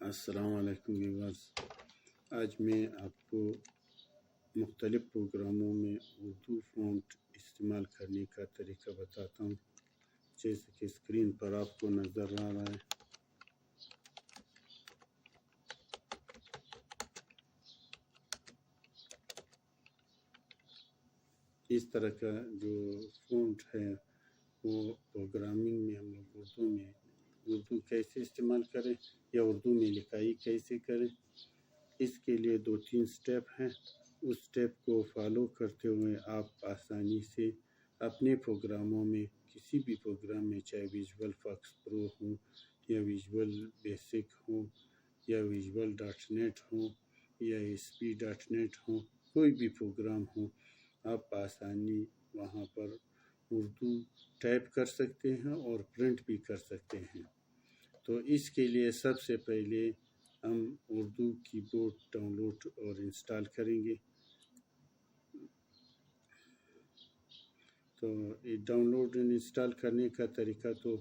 السلام علیکم ویورز، آج میں آپ کو مختلف پروگراموں میں اردو فونٹ استعمال کرنے کا طریقہ بتاتا ہوں، جیسے کہ اسکرین پر آپ کو نظر آ رہا ہے۔ اس طرح کا جو فونٹ ہے وہ پروگرامنگ میں ہم لوگ اردو کیسے استعمال کریں یا اردو میں لکھائی کیسے کریں، اس کے لیے 2-3 سٹیپ ہیں۔ اس سٹیپ کو فالو کرتے ہوئے آپ آسانی سے اپنے پروگراموں میں، کسی بھی پروگرام میں، چاہے ویژول فاکس پرو ہوں یا ویژول بیسک ہوں یا ویژول .NET ہوں یا ASP.NET ہوں، کوئی بھی پروگرام ہو، آپ آسانی وہاں پر اردو ٹائپ کر سکتے ہیں اور پرنٹ بھی کر سکتے ہیں۔ تو اس کے لیے سب سے پہلے ہم اردو کی بورڈ ڈاؤن لوڈ اور انسٹال کریں گے۔ تو یہ ڈاؤن لوڈ اور انسٹال کرنے کا طریقہ تو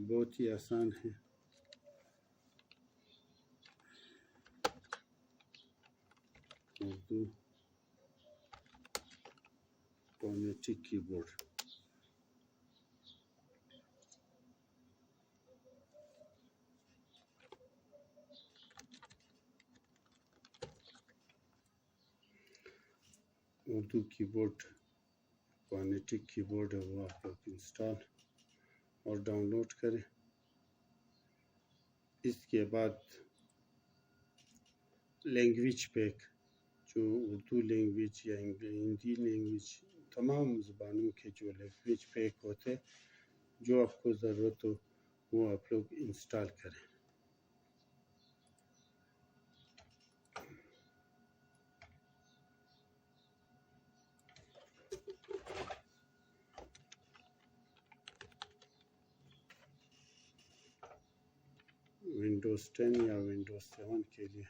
بہت ہی آسان ہے۔ اردو فونیٹک کی بورڈ، اردو کی بورڈ فونیٹک کی بورڈ ہے، وہ آپ لوگ انسٹال اور ڈاؤن لوڈ کریں۔ اس کے بعد لینگویج پیک، جو اردو لینگویج یا ہندی لینگویج، تمام زبانوں کے جو لینگویج پیک ہوتے، جو آپ کو ضرورت ہو وہ آپ لوگ انسٹال کریں۔ ونڈوز 10 یا ونڈوز 7 کے لیے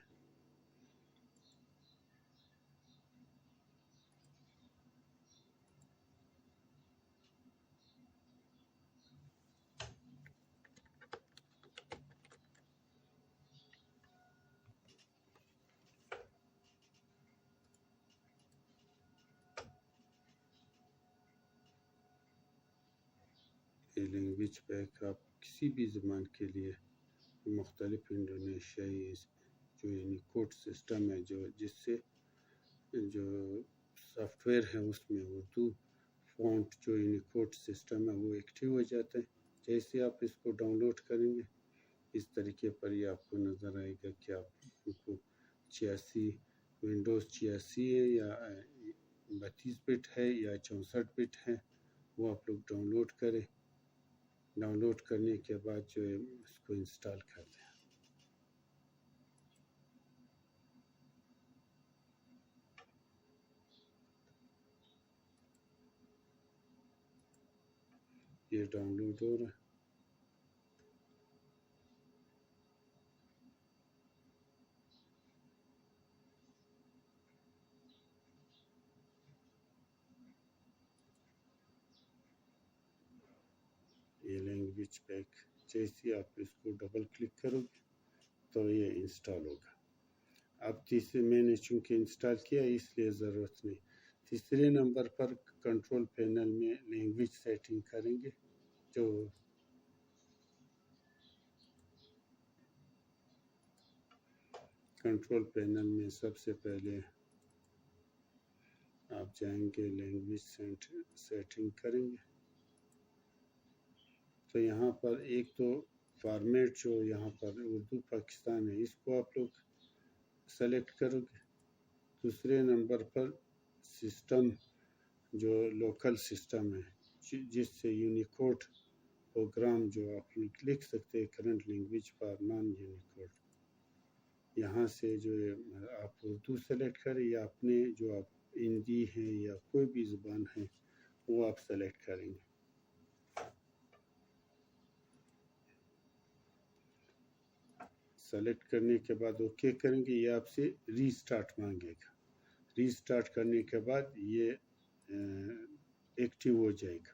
یہ لینگویج پیک آپ کسی بھی زبان کے لیے مختلف انڈونیشیائی جو یونیکوڈ سسٹم ہے، جس سے جو سافٹ ویئر ہے اس میں اردو فونٹ جو یونیکوڈ سسٹم ہے وہ ایکٹیو ہو جاتا ہے۔ جیسے آپ اس کو ڈاؤن لوڈ کریں گے، اس طریقے پر یہ آپ کو نظر آئے گا کہ آپ کو 86 ونڈوز 86 ہے یا 32 بٹ ہے یا 64 بٹ ہے، وہ آپ لوگ ڈاؤن لوڈ کریں۔ ڈاؤن لوڈ کرنے کے بعد جو ہے اس کو انسٹال کر دیں۔ یہ ڈاؤن لوڈ ہو رہا ہے۔ یہ لینگویج پیک، جیسے آپ اس کو ڈبل کلک کرو گے تو یہ انسٹال ہوگا۔ اب تیسرے میں نے چونکہ انسٹال کیا اس لیے ضرورت نہیں۔ تیسرے نمبر پر کنٹرول پینل میں لینگویج سیٹنگ کریں گے، جو کنٹرول پینل میں سب سے پہلے آپ جائیں گے، لینگویج سیٹنگ کریں گے۔ تو یہاں پر ایک تو فارمیٹ جو یہاں پر اردو پاکستان ہے، اس کو آپ لوگ سلیکٹ کرو گے۔ دوسرے نمبر پر سسٹم، جو لوکل سسٹم ہے، جس سے یونیکوڈ پروگرام جو آپ لکھ سکتے ہیں، current language for non Unicode, یہاں سے جو ہے آپ اردو سلیکٹ کریں یا اپنے جو آپ ہندی ہے یا کوئی بھی زبان ہے وہ آپ سلیکٹ کریں گے۔ سلیکٹ کرنے کے بعد اوکے کریں گے، یہ آپ سے ری سٹارٹ مانگے گا۔ ری سٹارٹ کرنے کے بعد یہ ایکٹیو ہو جائے گا۔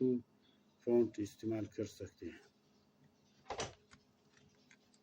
اردو فونٹ استعمال کر سکتے ہیں۔